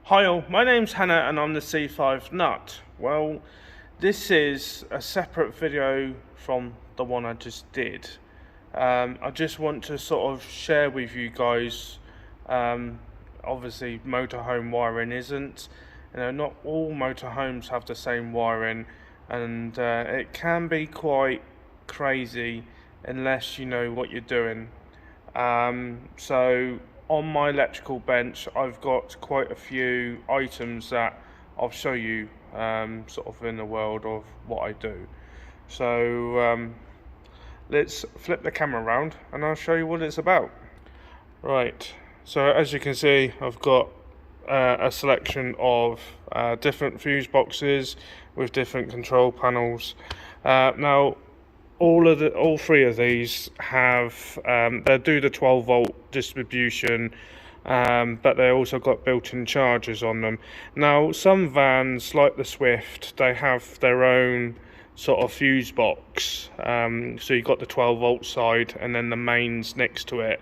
Hi all, my name's Hannah and I'm the C5 Nut. Well, this is a separate video from the one I just did. I just want to sort of share with you guys, obviously motorhome wiring isn't, not all motorhomes have the same wiring, and it can be quite crazy unless you know what you're doing. So on my electrical bench I've got quite a few items that I'll show you sort of in the world of what I do. So let's flip the camera around and I'll show you what it's about. Right, so as you can see I've got a selection of different fuse boxes with different control panels. Now all three of these have they do the 12 volt distribution, but they also got built-in chargers on them. Now some vans like the Swift, they have their own sort of fuse box, so you've got the 12 volt side and then the mains next to it,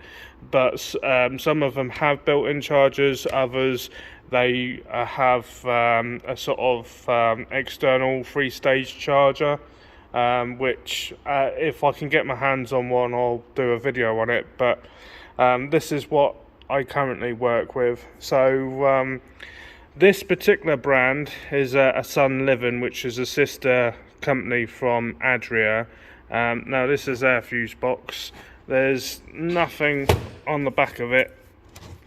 but some of them have built-in chargers, others they have a sort of external 3-stage charger, which if I can get my hands on one I'll do a video on it, but this is what I currently work with. So this particular brand is a Sun Living, which is a sister company from Adria. Now this is their fuse box. There's nothing on the back of it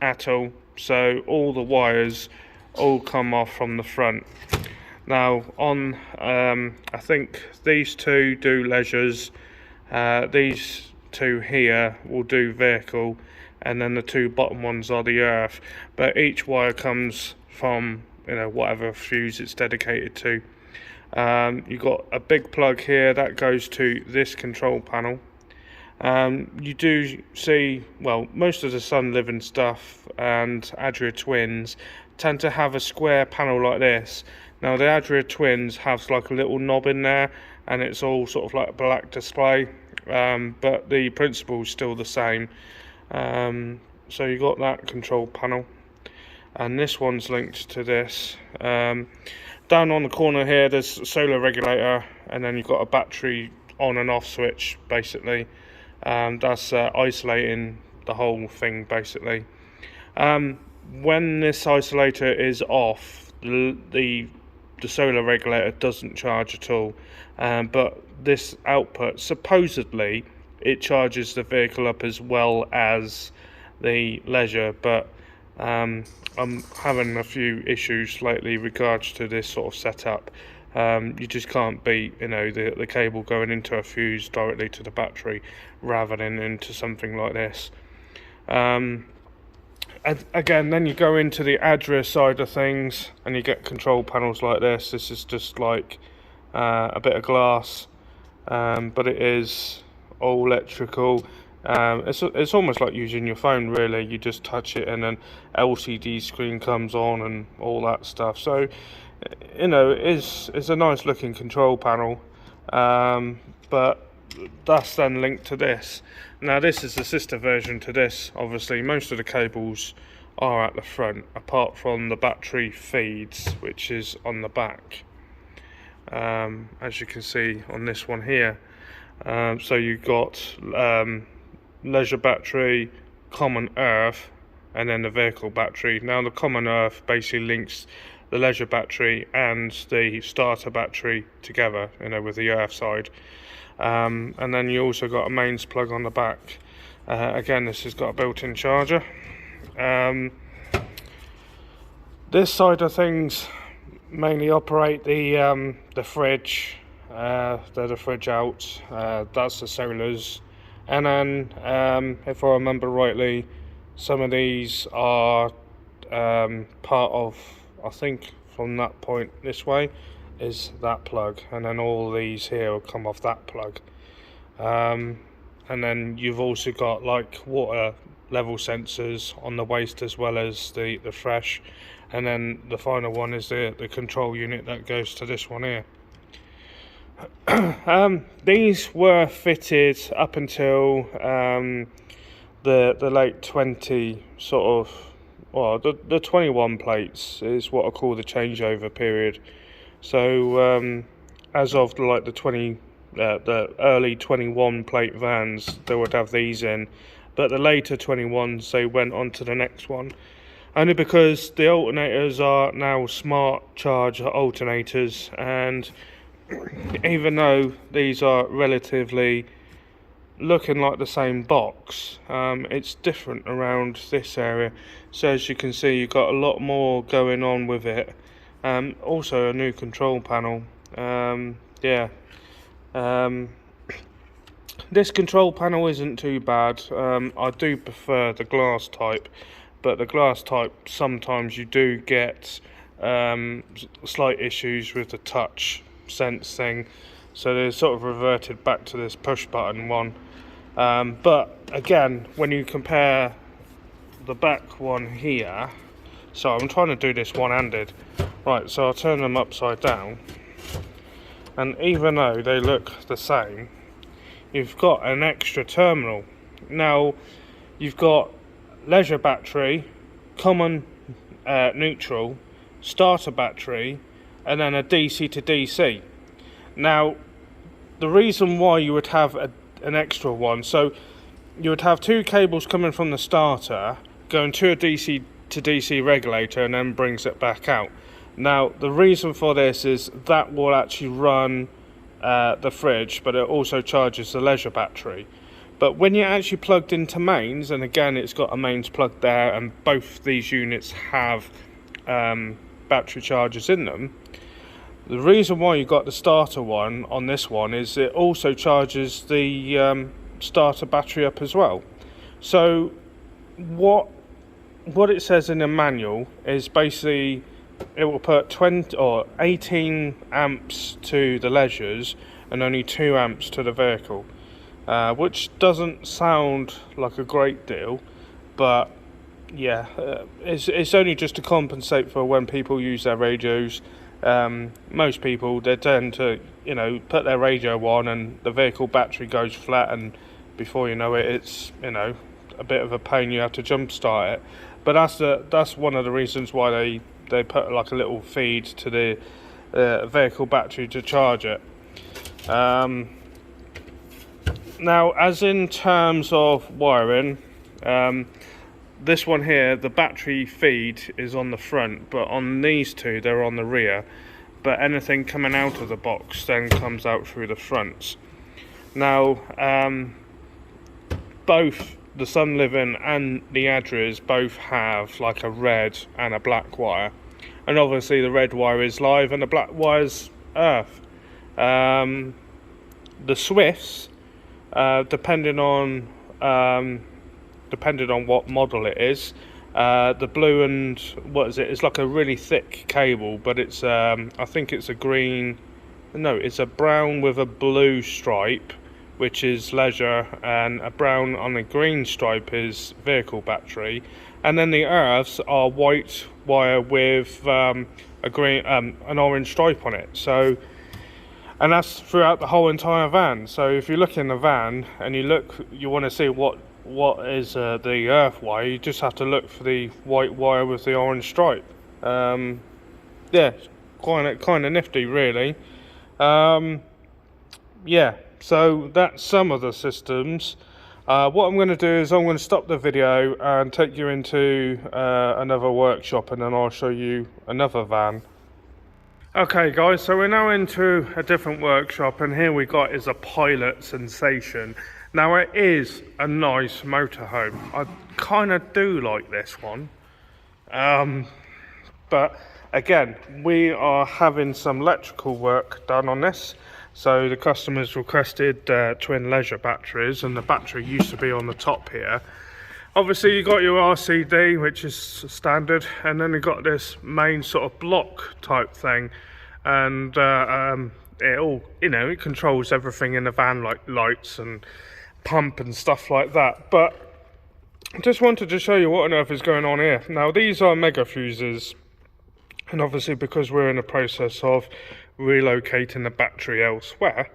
at all, so all the wires all come off from the front. Now on I think these two do leisures, these two here will do vehicle, and then the two bottom ones are the earth, but each wire comes from whatever fuse it's dedicated to. You've got a big plug here that goes to this control panel. You do see, well, most of the Sun Living stuff and Adria Twins tend to have a square panel like this. Now the Adria Twins have like a little knob in there and it's all sort of like a black display, but the principle is still the same. So you got that control panel, and this one's linked to this. Down on the corner here there's a solar regulator, and then you've got a battery on and off switch basically. That's isolating the whole thing basically. When this isolator is off, the solar regulator doesn't charge at all, but this output, supposedly it charges the vehicle up as well as the leisure, but I'm having a few issues lately regards to this sort of setup. You just can't beat the cable going into a fuse directly to the battery rather than into something like this. And again, then you go into the Adria side of things and you get control panels like this. This is just like a bit of glass, but it is all electrical. It's almost like using your phone really. You just touch it and then LCD screen comes on and all that stuff. So it's a nice looking control panel, but that's then linked to this. Now this is the sister version to this. Obviously most of the cables are at the front apart from the battery feeds, which is on the back, as you can see on this one here. So you've got leisure battery, common earth, and then the vehicle battery. Now the common earth basically links the leisure battery and the starter battery together, with the earth side. And then you also got a mains plug on the back. Again, this has got a built-in charger. This side of things mainly operate the fridge. They're the fridge out. That's the solars. And then, if I remember rightly, some of these are part of, I think from that point this way is that plug, and then all these here will come off that plug. And then you've also got like water level sensors on the waste as well as the fresh, and then the final one is the control unit that goes to this one here. These were fitted up until the late 20 sort of well, the 21 plates is what I call the changeover period. So as of like the early 21 plate vans, they would have these in, but the later 21s, they went on to the next one, only because the alternators are now smart charge alternators, and even though these are relatively looking like the same box, it's different around this area. So as you can see, you've got a lot more going on with it. Also a new control panel. This control panel isn't too bad. I do prefer the glass type, but the glass type, sometimes you do get slight issues with the touch sense thing, so they sort of reverted back to this push button one. But again, when you compare the back one here, so I'm trying to do this one-handed, right, so I'll turn them upside down, and even though they look the same, you've got an extra terminal. Now you've got leisure battery, common neutral, starter battery, and then a DC to DC. Now the reason why you would have an extra one, so you would have two cables coming from the starter going to a DC to DC regulator and then brings it back out. Now the reason for this is that will actually run the fridge, but it also charges the leisure battery. But when you're actually plugged into mains, and again it's got a mains plug there, and both these units have battery chargers in them, the reason why you got the starter one on this one is it also charges the starter battery up as well. So what it says in the manual is basically it will put 20 or 18 amps to the leisures and only 2 amps to the vehicle, which doesn't sound like a great deal, but yeah, it's only just to compensate for when people use their radios. Most people, they tend to, put their radio on and the vehicle battery goes flat, and before you know it, it's a bit of a pain. You have to jump start it. But that's one of the reasons why they put like a little feed to the vehicle battery to charge it. Now, as in terms of wiring, this one here, the battery feed is on the front, but on these two, they're on the rear. But anything coming out of the box then comes out through the fronts. Now, both the Sun Living and the Adras both have like a red and a black wire, and obviously the red wire is live and the black wire's earth. The Swifts, depending on what model it is, the blue and what is it? It's like a really thick cable, but it's I think it's a green. No, it's a brown with a blue stripe, which is leisure, and a brown on a green stripe is vehicle battery, and then the earths are white wire with a green, an orange stripe on it. So, and that's throughout the whole entire van. So if you look in the van and you want to see what is the earth wire, you just have to look for the white wire with the orange stripe. Yeah, kind of nifty, really. Yeah. So that's some of the systems. What I'm going to do is I'm going to stop the video and take you into another workshop, and then I'll show you another van. Okay guys, so we're now into a different workshop, and here we got is a Pilot Sensation. Now it is a nice motorhome. I kind of do like this one. But again, we are having some electrical work done on this. So the customers requested twin leisure batteries, and the battery used to be on the top here. Obviously you got your RCD, which is standard, and then you got this main sort of block type thing, and it all, it controls everything in the van, like lights and pump and stuff like that. But I just wanted to show you what on earth is going on here. Now these are mega fuses, and obviously because we're in the process of relocating the battery elsewhere,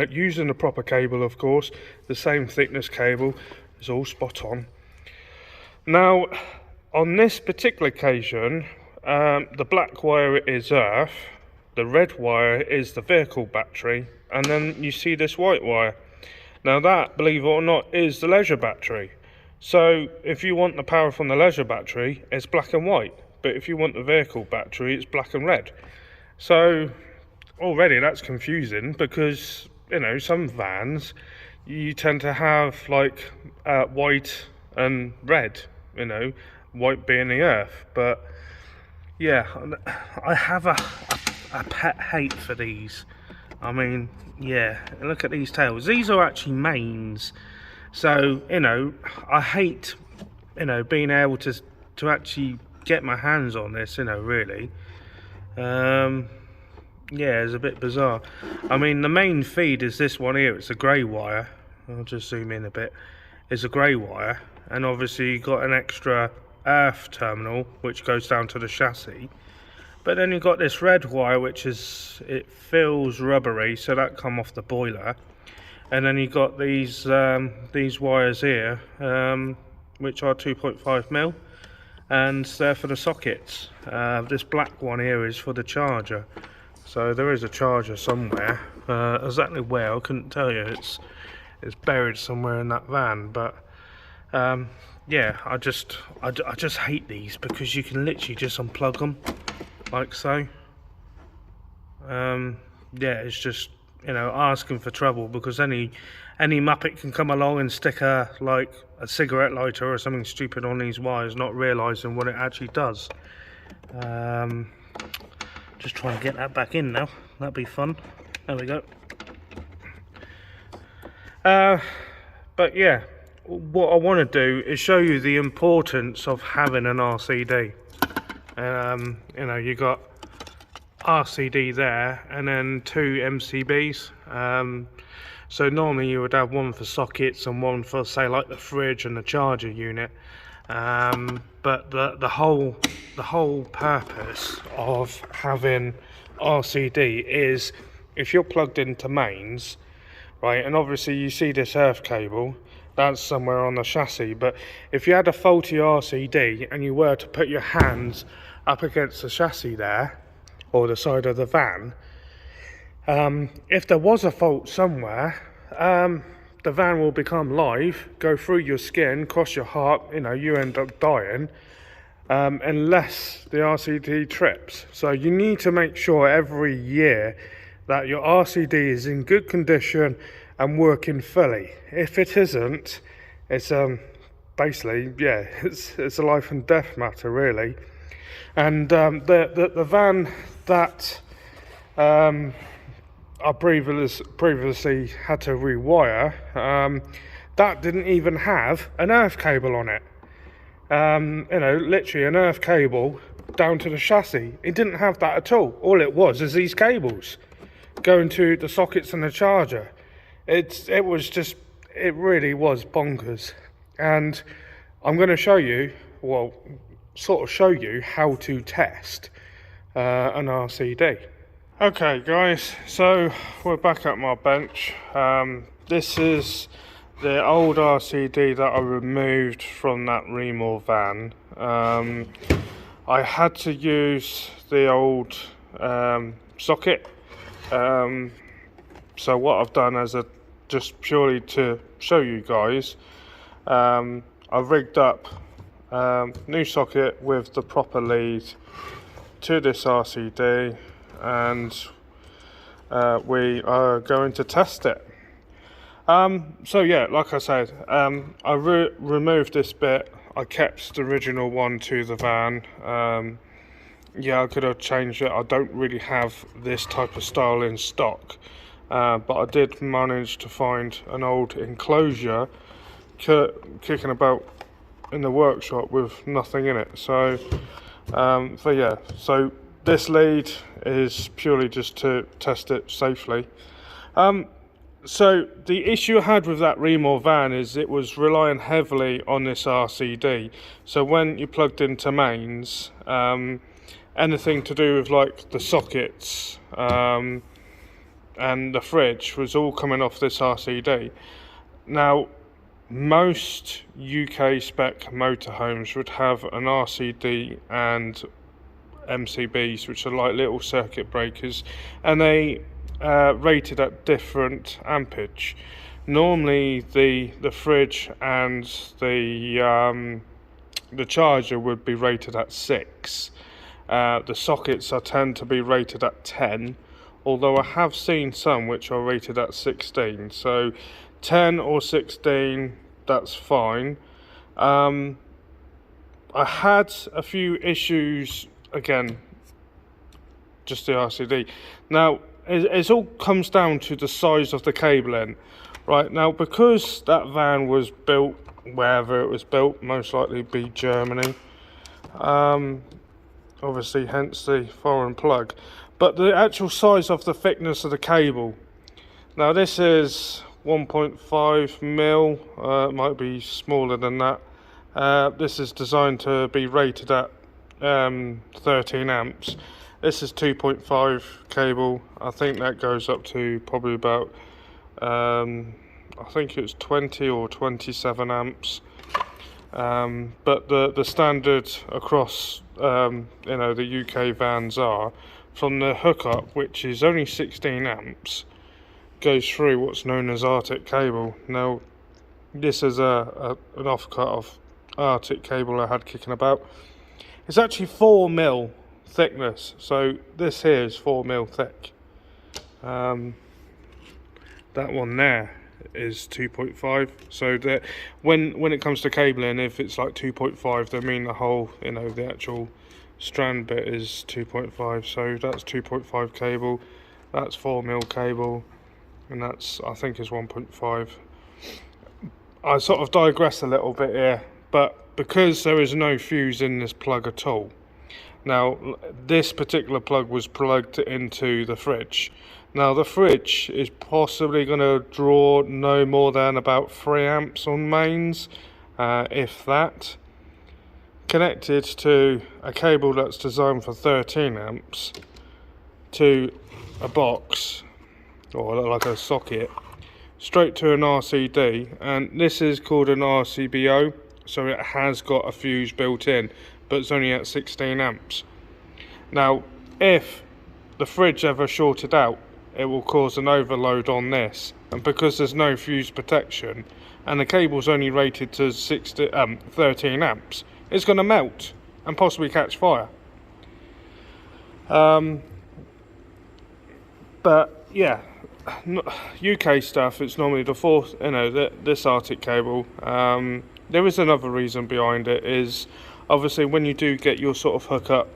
using the proper cable, of course, the same thickness cable is all spot on. Now on this particular occasion, the black wire is earth, the red wire is the vehicle battery, and then you see this white wire. Now that, believe it or not, is the leisure battery. So if you want the power from the leisure battery, it's black and white, but if you want the vehicle battery, it's black and red. So already that's confusing, because you know, some vans you tend to have like white and red, you know, white being the earth. But yeah, I have a pet hate for these. I mean, yeah, look at these tails. These are actually mains, so you know, I hate, you know, being able to actually get my hands on this, you know, really. Yeah, it's a bit bizarre. I mean, the main feed is this one here. It's a grey wire. I'll just zoom in a bit. It's a grey wire, and obviously you've got an extra earth terminal which goes down to the chassis. But then you've got this red wire, which is, it feels rubbery, so that come off the boiler. And then you've got these wires here, which are 2.5mm, and they're for the sockets. This black one here is for the charger. So there is a charger somewhere. Exactly where, I couldn't tell you. It's buried somewhere in that van. But yeah, I just hate these, because you can literally just unplug them like so. Yeah, it's just, you know, asking for trouble, because any muppet can come along and stick a cigarette lighter or something stupid on these wires, not realizing what it actually does. Just try and get that back in now. That'd be fun. There we go. But yeah, what I want to do is show you the importance of having an RCD. You know, you got RCD there, and then 2 MCBs. So normally you would have one for sockets and one for, say, like the fridge and the charger unit. But the whole purpose of having RCD is, if you're plugged into mains, right, and obviously you see this earth cable, that's somewhere on the chassis, but if you had a faulty RCD and you were to put your hands up against the chassis there, or the side of the van, if there was a fault somewhere, the van will become live, go through your skin, cross your heart, you know, you end up dying, unless the RCD trips. So you need to make sure every year that your RCD is in good condition and working fully. If it isn't, it's basically, yeah, it's a life and death matter, really. And the van that I previously had to rewire, that didn't even have an earth cable on it. You know, literally an earth cable down to the chassis. It didn't have that at all. All it was is these cables going to the sockets and the charger. It really was bonkers. And I'm going to show you, well, sort of show you how to test an RCD. Okay guys, so we're back at my bench. This is the old RCD that I removed from that Remore van. I had to use the old socket. So what I've done is just purely to show you guys, I've rigged up new socket with the proper lead to this RCD, and we are going to test it. So yeah, like I said, I removed this bit. I kept the original one to the van. Yeah, I could have changed it. I don't really have this type of style in stock, but I did manage to find an old enclosure kicking about in the workshop with nothing in it. So yeah, so this lead is purely just to test it safely. So the issue I had with that Remore van is it was relying heavily on this RCD. So when you plugged into mains, anything to do with like the sockets and the fridge was all coming off this RCD. Now, most UK spec motorhomes would have an RCD and MCBs, which are like little circuit breakers, and they rated at different ampage. Normally the fridge and the charger would be rated at 6. The sockets tend to be rated at 10, although I have seen some which are rated at 16. So 10 or 16, that's fine. I had a few issues, again, just the RCD. Now, it all comes down to the size of the cabling. Right, now because that van was built wherever it was built, most likely be Germany, obviously hence the foreign plug, but the actual size of the thickness of the cable, now this is 1.5 mil, it might be smaller than that. This is designed to be rated at 13 amps. This is 2.5 cable. I think that goes up to probably about I think it's 20 or 27 amps. But the standard across the UK vans are from the hookup, which is only 16 amps, goes through what's known as Arctic cable. Now this is an offcut of Arctic cable I had kicking about. It's actually 4 mil thickness, so this here is 4 mil thick. That one there is 2.5, so that when it comes to cabling, if it's like 2.5, they mean the whole, the actual strand bit is 2.5. so that's 2.5 cable, that's 4 mil cable, and that's, I think, is 1.5. I sort of digress a little bit here, but because there is no fuse in this plug at all. Now this particular plug was plugged into the fridge. Now the fridge is possibly going to draw no more than about 3 amps on mains, if that, connected to a cable that's designed for 13 amps to a box, or like a socket, straight to an RCD, and this is called an RCBO, so it has got a fuse built in, but it's only at 16 amps. Now if the fridge ever shorted out, it will cause an overload on this, and because there's no fuse protection and the cable's only rated to 13 amps, it's going to melt and possibly catch fire. But yeah, UK stuff, it's normally the fourth, this Arctic cable. There is another reason behind it, is obviously when you do get your sort of hookup,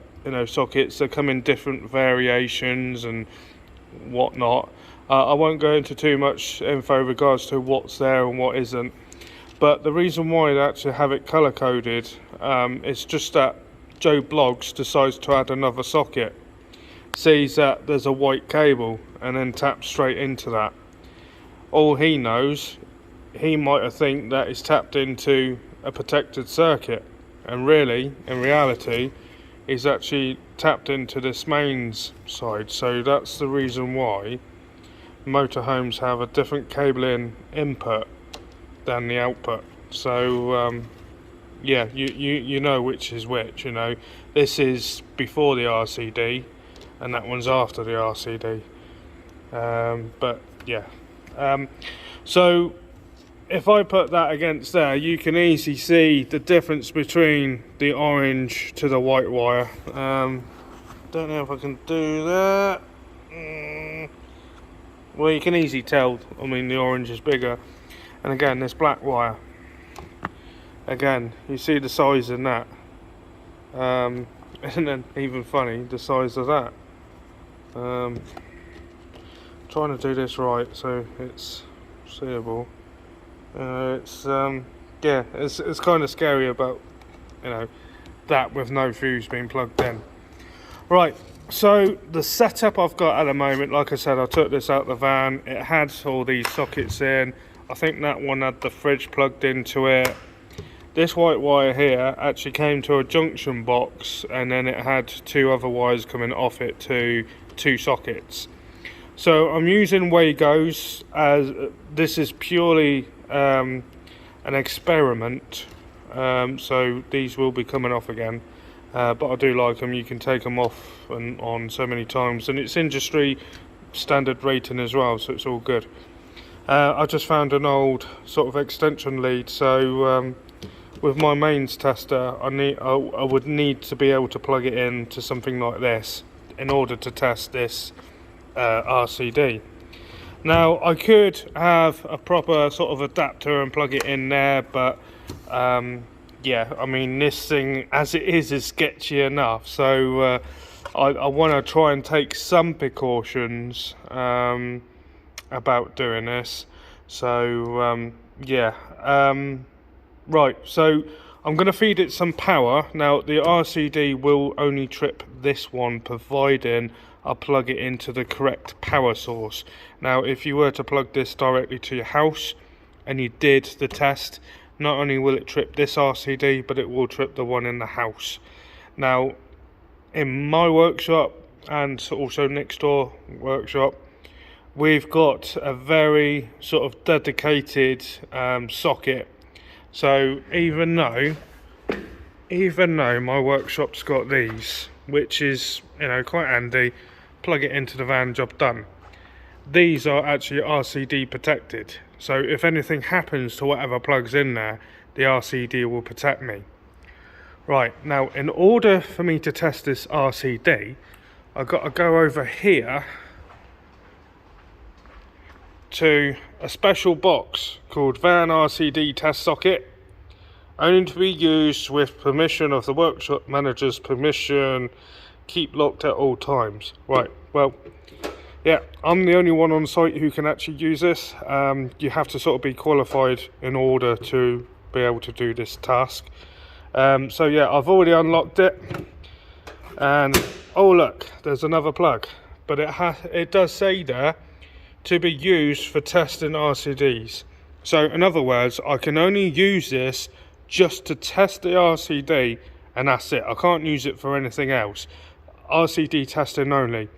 sockets, they come in different variations and whatnot. I won't go into too much info regards to what's there and what isn't, but the reason why they actually have it color coded, it's just that Joe Bloggs decides to add another socket, sees that there's a white cable, and then taps straight into that. All he knows, he might have think that it's tapped into a protected circuit, and really, in reality, is actually tapped into this mains side. So that's the reason why motorhomes have a different cabling input than the output. So yeah, you know which is which. This is before the RCD and that one's after the RCD. But yeah, so if I put that against there, you can easily see the difference between the orange to the white wire. Don't know if I can do that. Well, you can easily tell, the orange is bigger. And again, this black wire, again, you see the size in that. And then even funny, the size of that. Trying to do this right so it's seeable. It's kind of scary about that with no fuse being plugged in. Right, so the setup I've got at the moment, like I said, I took this out of the van. It had all these sockets in. I think that one had the fridge plugged into it. This white wire here actually came to a junction box, and then it had 2 other wires coming off it to 2 sockets. So I'm using Wagos, as this is purely an experiment, so these will be coming off again, but I do like them. You can take them off and on so many times, and it's industry standard rating as well, so it's all good. I just found an old sort of extension lead, so with my mains tester I would need to be able to plug it in to something like this in order to test this RCD. Now I could have a proper sort of adapter and plug it in there, but yeah, I mean, this thing as it is sketchy enough, so I want to try and take some precautions about doing this. So yeah, right, so I'm going to feed it some power. Now the RCD will only trip this one providing I plug it into the correct power source. Now if you were to plug this directly to your house and you did the test, not only will it trip this RCD, but it will trip the one in the house. Now in my workshop and also next door workshop, we've got a very sort of dedicated socket. So even though my workshop's got these, which is, you know, quite handy, plug it into the van, job done. These are actually RCD protected, so if anything happens to whatever plugs in there, the RCD will protect me. Right, now in order for me to test this RCD, I've got to go over here to a special box called Van RCD Test Socket, only to be used with permission of the workshop manager's permission, keep locked at all times. Right, well, yeah, I'm the only one on site who can actually use this. You have to sort of be qualified in order to be able to do this task. So yeah, I've already unlocked it, and oh look, there's another plug, but it does say there to be used for testing RCDs. So in other words, I can only use this just to test the RCD, and that's it. I can't use it for anything else. RCD testing only.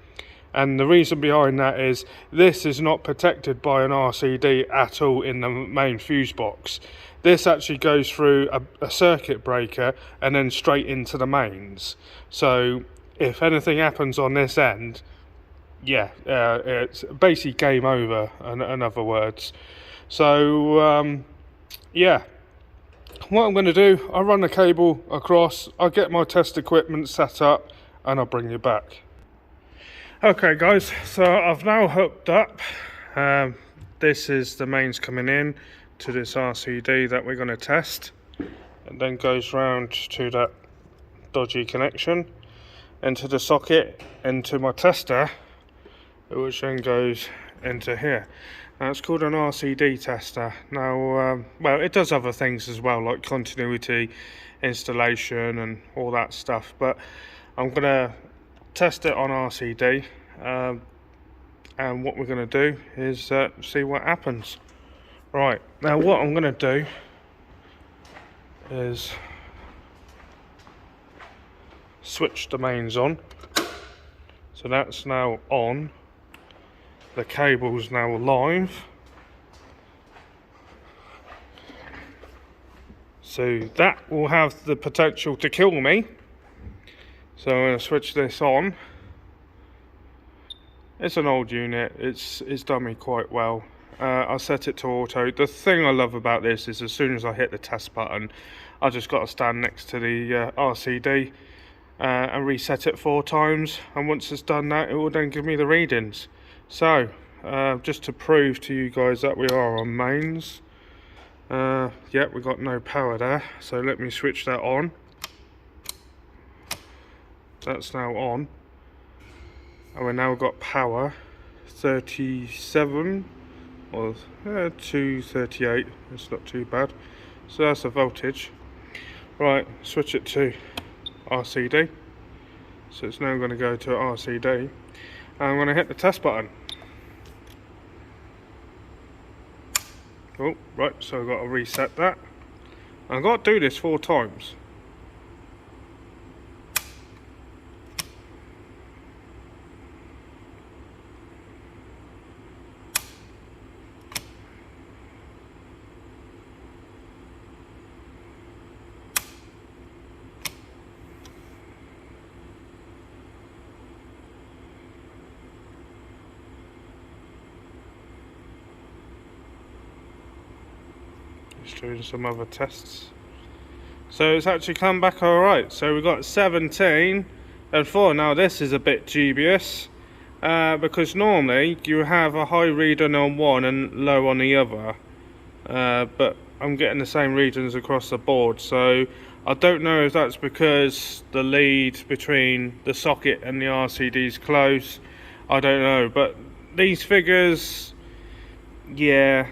And the reason behind that is this is not protected by an RCD at all in the main fuse box. This actually goes through a circuit breaker and then straight into the mains. So if anything happens on this end, yeah, it's basically game over, in other words. So yeah, what I'm going to do, I'll run the cable across, I'll get my test equipment set up, and I'll bring you back. Okay guys, so I've now hooked up. This is the mains coming in to this RCD that we're going to test, and then goes round to that dodgy connection into the socket into my tester, which then goes into here. Now it's called an RCD tester. Now well, it does other things as well, like continuity, installation and all that stuff, but I'm gonna test it on RCD, and what we're going to do is see what happens. Right, now what I'm going to do is switch the mains on. So that's now on, the cable's now live, so that will have the potential to kill me. So I'm going to switch this on. It's an old unit, it's done me quite well. I'll set it to auto. The thing I love about this is as soon as I hit the test button, I just got to stand next to the RCD and reset it 4 times, and once it's done that, it will then give me the readings. So just to prove to you guys that we are on mains, yeah, we got no power there, so let me switch that on. That's now on, and we've now got power 37 or 238. It's not too bad, so that's the voltage. Right, switch it to RCD, so it's now going to go to RCD, and I'm going to hit the test button. Oh, right, so I've got to reset that. I've got to do this 4 times. Just doing some other tests. So it's actually come back alright. So we've got 17 and 4. Now this is a bit dubious, because normally you have a high reading on one and low on the other, but I'm getting the same readings across the board. So I don't know if that's because the lead between the socket and the RCD is close. I don't know, but these figures, yeah,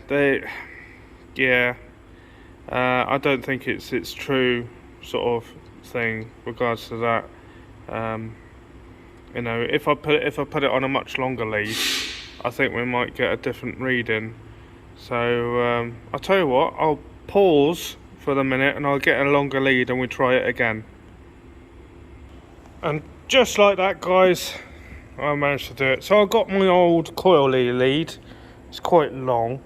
I don't think it's true sort of thing regards to that. You know, if I put it on a much longer lead, I think we might get a different reading. So I'll tell you what, I'll pause for the minute and I'll get a longer lead and we try it again. And just like that, guys, I managed to do it. So I got my old coily lead. It's quite long,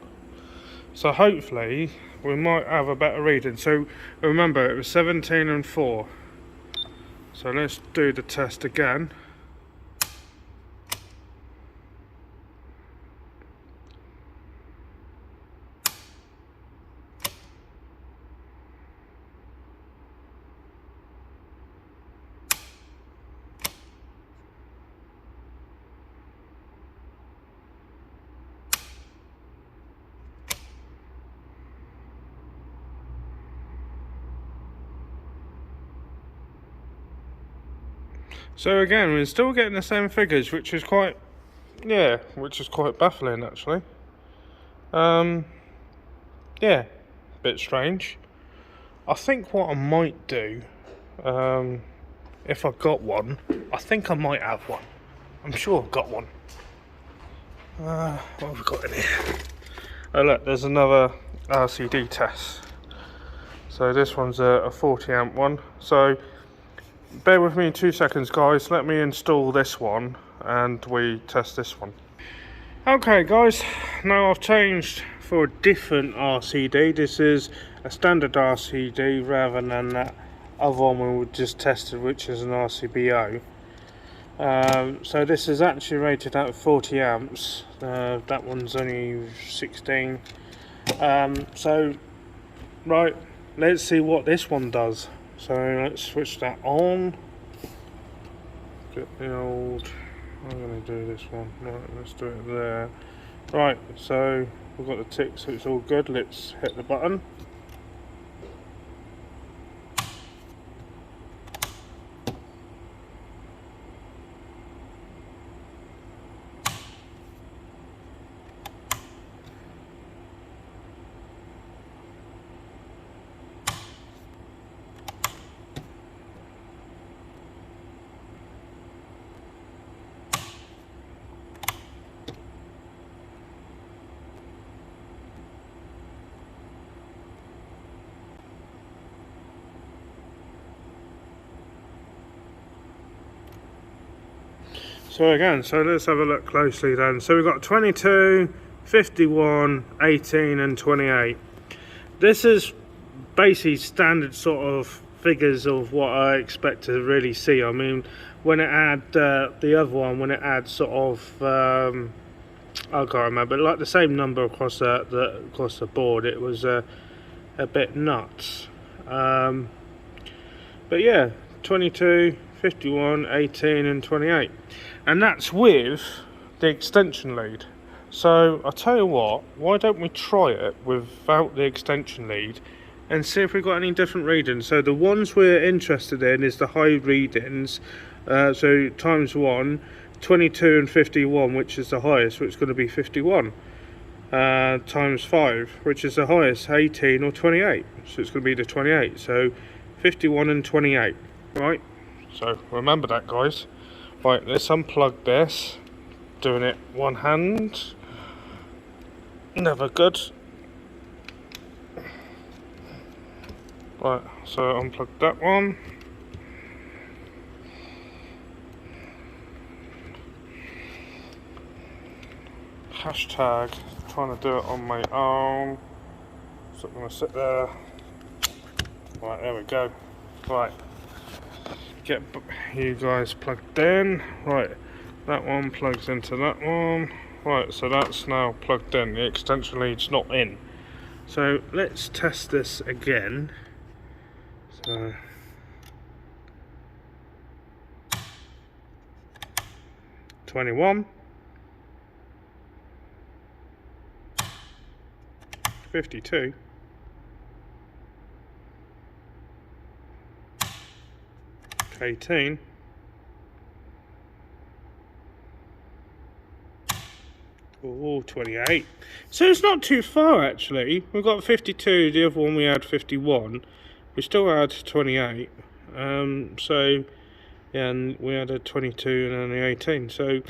so hopefully we might have a better reading. So remember, it was 17 and 4. So let's do the test again. So again, we're still getting the same figures, which is quite baffling actually. Yeah, a bit strange. I think what I might do, if I got one, I think I might have one. I'm sure I've got one. What have we got in here? Oh look, there's another RCD test. So this one's a 40 amp one. So bear with me 2 seconds, guys. Let me install this one and we test this one. Okay guys, now I've changed for a different RCD. This is a standard RCD rather than that other one we just tested, which is an RCBO. So this is actually rated at 40 amps. That one's only 16. So right, let's see what this one does. So let's switch that on. Get the old, I'm going to do this one. Right, let's do it there. Right, so we've got the tick, so it's all good. Let's hit the button. So again, so let's have a look closely then. So we've got 22, 51, 18 and 28. This is basically standard sort of figures of what I expect to really see. I mean, when it had the other one, when it had sort of I can't remember, like the same number across the board, it was a bit nuts. But yeah, 22, 51, 18 and 28, and that's with the extension lead. So I'll tell you what, why don't we try it without the extension lead and see if we've got any different readings. So the ones we're interested in is the high readings, so times 1, 22 and 51, which is the highest, which is going to be 51, times 5, which is the highest, 18 or 28, so it's going to be the 28. So 51 and 28, right? So remember that, guys. Right, let's unplug this. Doing it one hand, never good. Right, so unplug that one. Hashtag trying to do it on my own, so I'm going to sit there. Right, there we go. Right, get you guys plugged in. Right, that one plugs into that one. Right, so that's now plugged in. The extension lead's not in. So let's test this again. So 21, 52, 18, 28. So it's not too far actually. We've got 52, the other one we had 51. We still had 28. So yeah, and we had a 22 and then the 18. So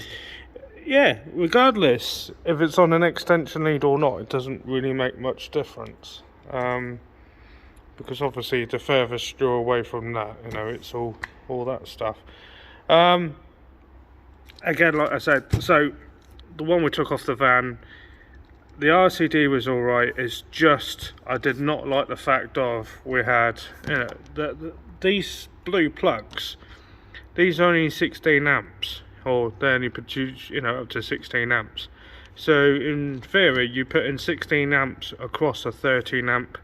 yeah, regardless if it's on an extension lead or not, it doesn't really make much difference. Because obviously the furthest you're away from that, you know, it's all that stuff. Again, like I said, so the one we took off the van, the RCD was alright. It's just I did not like the fact of we had, you know, these blue plugs. These are only 16 amps, or they only produce, you know, up to 16 amps. So in theory, you put in 16 amps across a 13 amp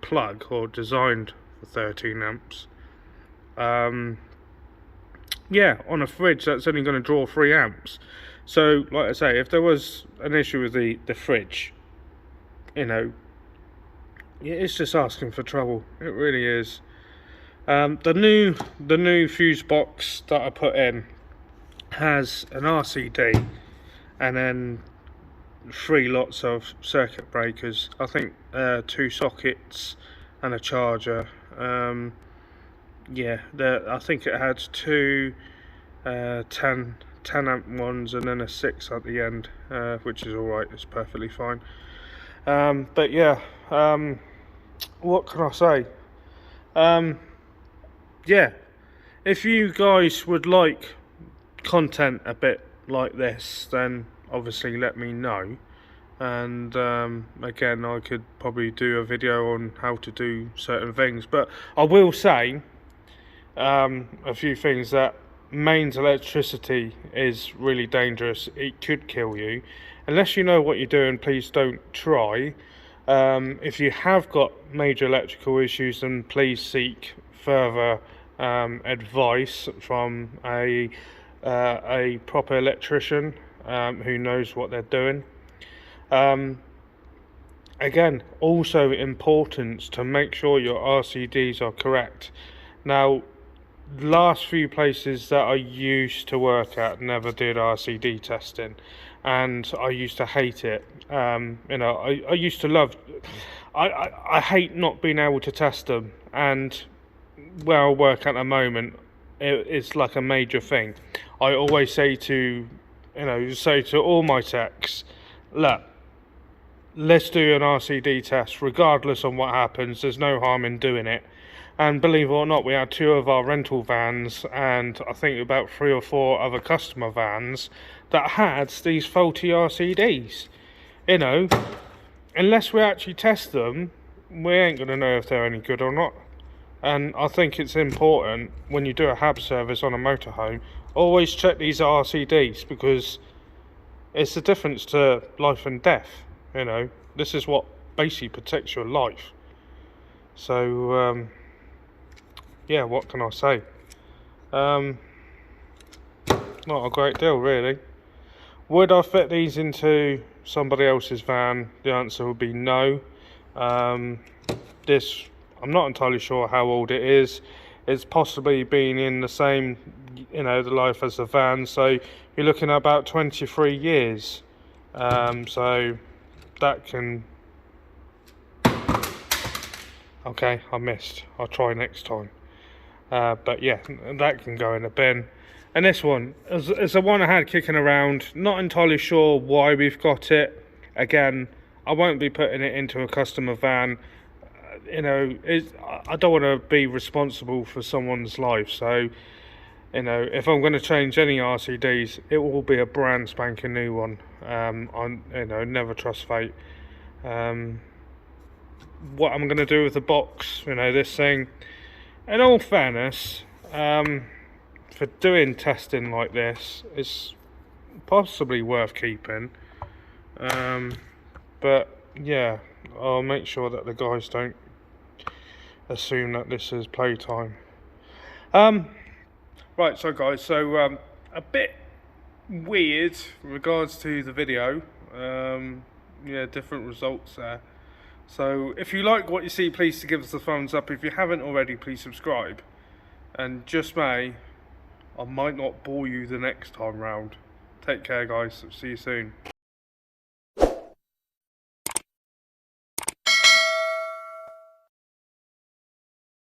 plug, or designed for 13 amps. Yeah, on a fridge that's only going to draw 3 amps. So like I say, if there was an issue with the fridge, you know, it's just asking for trouble. It really is. The new fuse box that I put in has an RCD and then 3 lots of circuit breakers. I think 2 sockets and a charger. Yeah, I think it had 2 10 amp ones and then a 6 at the end, which is alright, it's perfectly fine. But yeah, what can I say? Yeah, if you guys would like content a bit like this, then obviously let me know. And again, I could probably do a video on how to do certain things, but I will say a few things. That mains electricity is really dangerous. It could kill you. Unless you know what you're doing, please don't try. If you have got major electrical issues, then please seek further advice from a proper electrician who knows what they're doing. Again, also important to make sure your RCDs are correct. Now, last few places that I used to work at never did RCD testing, and I used to hate it. You know, I used to love, I hate not being able to test them, and where I work at the moment, it's like a major thing. I always say to, you know, to all my techs, look, let's do an RCD test regardless of what happens. There's no harm in doing it. And believe it or not, we had 2 of our rental vans and I think about 3 or 4 other customer vans that had these faulty RCDs. You know, unless we actually test them, we ain't going to know if they're any good or not. And I think it's important when you do a hab service on a motorhome, always check these RCDs, because it's the difference to life and death. You know, this is what basically protects your life. So yeah, what can I say? Not a great deal, really. Would I fit these into somebody else's van? The answer would be no. This, I'm not entirely sure how old it is. It's possibly been in the same, you know, the life as the van. So you're looking at about 23 years. So that can. Okay, I missed. I'll try next time. But yeah, that can go in a bin. And this one is the one I had kicking around. Not entirely sure why we've got it. Again, I won't be putting it into a customer van. You know, I don't want to be responsible for someone's life. So, you know, if I'm going to change any RCDs, it will be a brand spanking new one. You know, never trust fate. What I'm going to do with the box, you know, this thing, in all fairness, for doing testing like this, it's possibly worth keeping, but yeah, I'll make sure that the guys don't assume that this is playtime. Right, so guys, so a bit weird in regards to the video. Yeah, different results there. So if you like what you see, please give us a thumbs up. If you haven't already, please subscribe. And just may, I might not bore you the next time round. Take care, guys. See you soon.